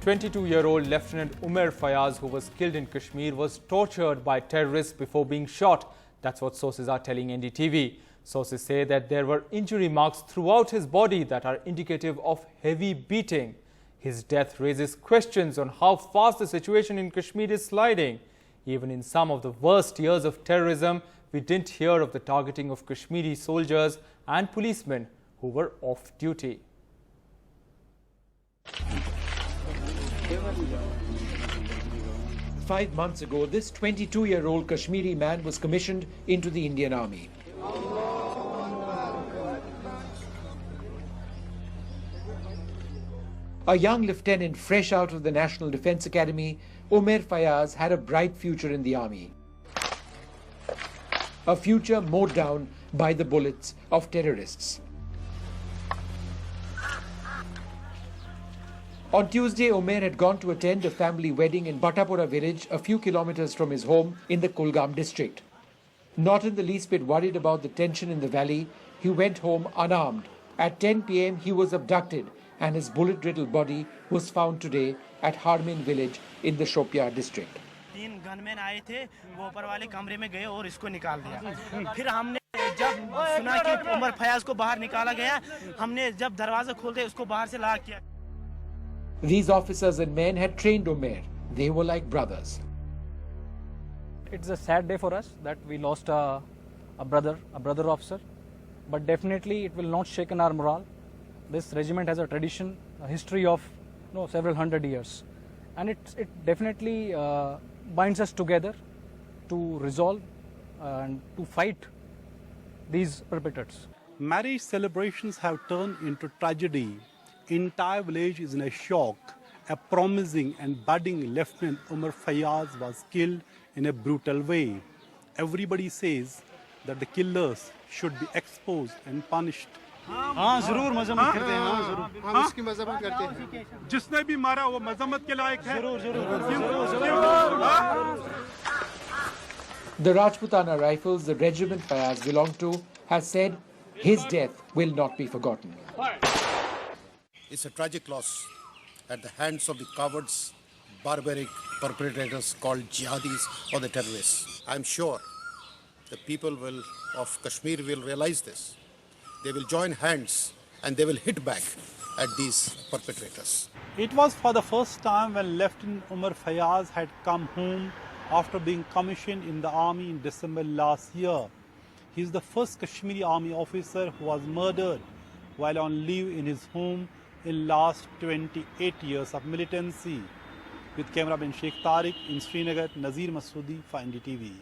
22-year-old Lieutenant Ummer Fayaz, who was killed in Kashmir, was tortured by terrorists before being shot. That's what sources are telling NDTV. Sources say that there were injury marks throughout his body that are indicative of heavy beating. His death raises questions on how fast the situation in Kashmir is sliding. Even in some of the worst years of terrorism, we didn't hear of the targeting of Kashmiri soldiers and policemen who were off duty. Five months ago, this 22-year-old Kashmiri man was commissioned into the Indian Army. A young lieutenant fresh out of the National Defence Academy, Ummer Fayaz had a bright future in the army. A future mowed down by the bullets of terrorists. On Tuesday, Ummer had gone to attend a family wedding in Bhattapura village, a few kilometers from his home in the Kulgam district. Not in the least bit worried about the tension in the valley, he went home unarmed. At 10 p.m. he was abducted and his bullet-riddled body was found today at Harmin village in the Shopia district. 3 gunman आए थे, वो ऊपर वाले कमरे में गए और इसको निकाल दिया। फिर हमने जब सुना कि उमर फयाज को बाहर निकाला गया, हमने जब दरवाजा खोलते उसको बाहर से ला किया। These officers and men had trained Ummer. They were like brothers. It's a sad day for us that we lost a brother officer, but definitely it will not shaken our morale. This regiment has a tradition, a history of several hundred years, and it definitely binds us together to resolve and to fight these perpetrators. Marriage celebrations have turned into tragedy. Entire village is in a shock. A promising and budding Lieutenant Ummer Fayaz was killed in a brutal way. Everybody says that the killers should be exposed and punished. हाँ जरूर मजम्मत करते हैं हाँ जरूर हम इसकी मजम्मत करते हैं जिसने भी मारा वो मजम्मत के लायक है The Rajputana Rifles, the regiment Fayaz belonged to, has said his death will not be forgotten. It's a tragic loss at the hands of the cowards, barbaric perpetrators called jihadis or the terrorists. I'm sure the people of Kashmir will realize this. They will join hands and they will hit back at these perpetrators. It was for the first time when Lieutenant Ummer Fayaz had come home after being commissioned in the army in December last year. He is the first Kashmiri army officer who was murdered while on leave in his home in last 28 years of militancy. With cameraman Sheikh Tariq in Srinagar, Nazir Masoodi for NDTV.